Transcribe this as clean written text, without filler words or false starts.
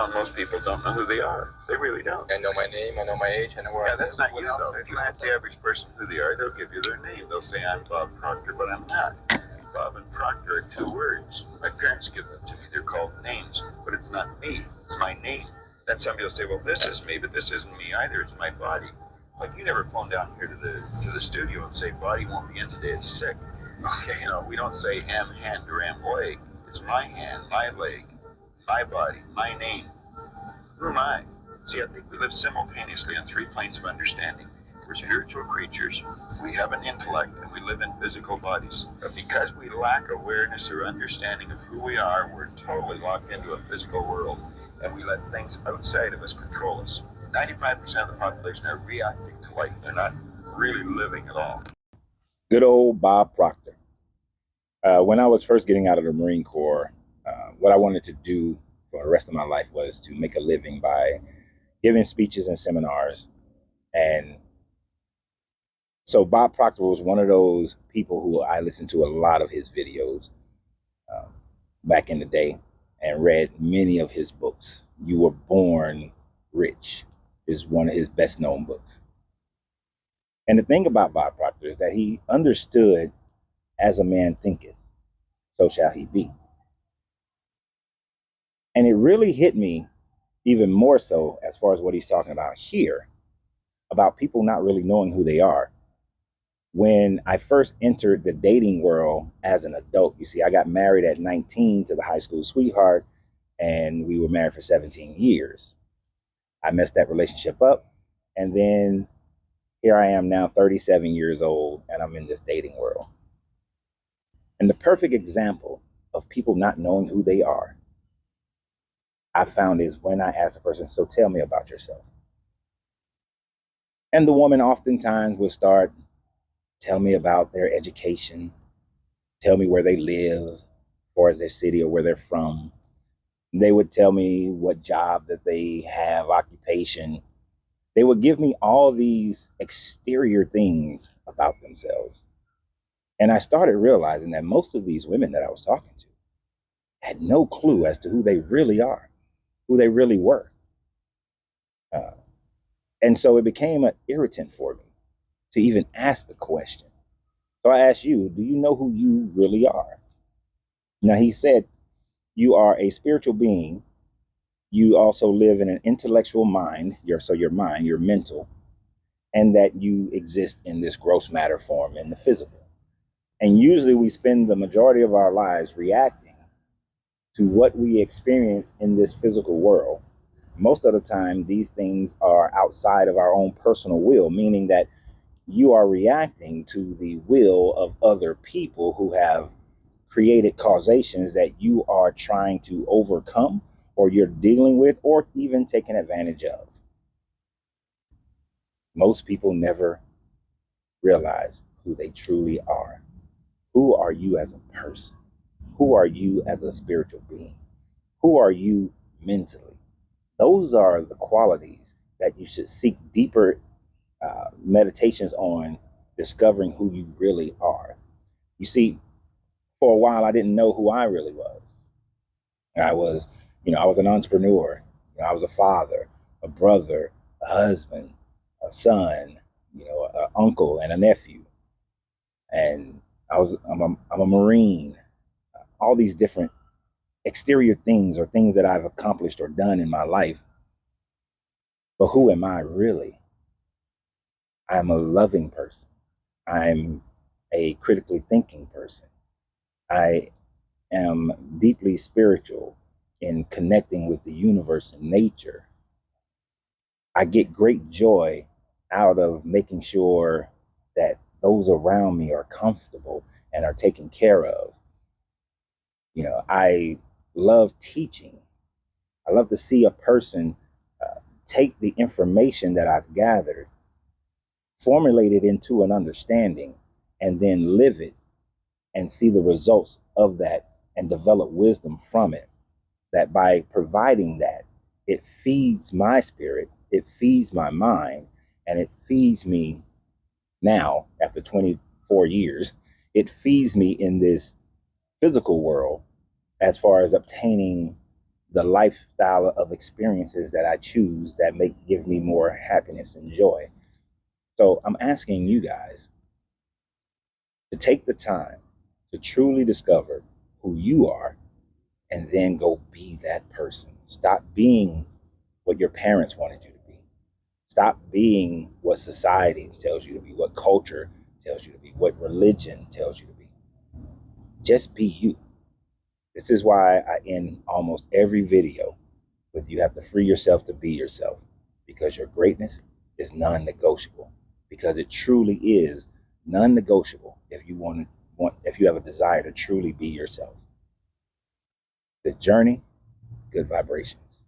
found most people don't know who they are. They really don't. I know my name, I know my age, I know where I live. That's not you, though. If you ask the average person who they are, they'll give you their name. They'll say, I'm Bob Proctor, but I'm not. Bob and Proctor are two words. My parents give them to me. They're called names, but it's not me. It's my name. Then somebody will say, well, this is me, but this isn't me either. It's my body. Like, you never phone down here to the studio and say, body won't be in today, it's sick. Okay, we don't say am hand or am leg. It's my hand, my leg, my body, my name. Who am I? See, I think we live simultaneously on three planes of understanding. We're spiritual creatures. We have an intellect, and we live in physical bodies. But because we lack awareness or understanding of who we are, we're totally locked into a physical world, and we let things outside of us control us. 95% of the population are reacting to life. They're not really living at all. Good old Bob Proctor. When I was first getting out of the Marine Corps, what I wanted to do for the rest of my life was to make a living by giving speeches and seminars. And so Bob Proctor was one of those people who I listened to a lot of his videos back in the day and read many of his books. You Were Born Rich is one of his best known books. And the thing about Bob Proctor is that he understood, as a man thinketh, so shall he be. And it really hit me even more so as far as what he's talking about here, about people not really knowing who they are. When I first entered the dating world as an adult, you see, I got married at 19 to the high school sweetheart, and we were married for 17 years. I messed that relationship up, and then here I am now 37 years old, and I'm in this dating world. And the perfect example of people not knowing who they are, I found, is when I ask a person, so tell me about yourself. And the woman oftentimes will start telling me about their education, tell me where they live, or their city or where they're from. They would tell me what job that they have, occupation. They would give me all these exterior things about themselves. And I started realizing that most of these women that I was talking to had no clue as to who they really are, who they really were. And so it became an irritant for me to even ask the question. So I asked you, do you know who you really are? Now, he said, you are a spiritual being. You also live in an intellectual mind, your mind, your mental, and that you exist in this gross matter form in the physical. And usually we spend the majority of our lives reacting to what we experience in this physical world. Most of the time, these things are outside of our own personal will, meaning that you are reacting to the will of other people who have created causations that you are trying to overcome, or you're dealing with, or even taking advantage of. Most people never realize who they truly are. Who are you as a person? Who are you as a spiritual being? Who are you mentally? Those are the qualities that you should seek deeper meditations on, discovering who you really are. You see, for a while, I didn't know who I really was. I was an entrepreneur. I was a father, a brother, a husband, a son, an uncle and a nephew. And I'm a Marine. All these different exterior things or things that I've accomplished or done in my life. But who am I really? I'm a loving person. I'm a critically thinking person. I am deeply spiritual in connecting with the universe and nature. I get great joy out of making sure that those around me are comfortable and are taken care of. I love teaching. I love to see a person take the information that I've gathered, formulate it into an understanding, and then live it and see the results of that and develop wisdom from it. That by providing that, it feeds my spirit, it feeds my mind, and it feeds me now, after 24 years, it feeds me in this physical world as far as obtaining the lifestyle of experiences that I choose that give me more happiness and joy. So I'm asking you guys to take the time to truly discover who you are and then go be that person. Stop being what your parents wanted you to be. Stop being what society tells you to be, what culture tells you to be, what religion tells you to be. Just be you. This is why I end almost every video with you have to free yourself to be yourself, because your greatness is non-negotiable, because it truly is non-negotiable if you have a desire to truly be yourself. Good journey, good vibrations.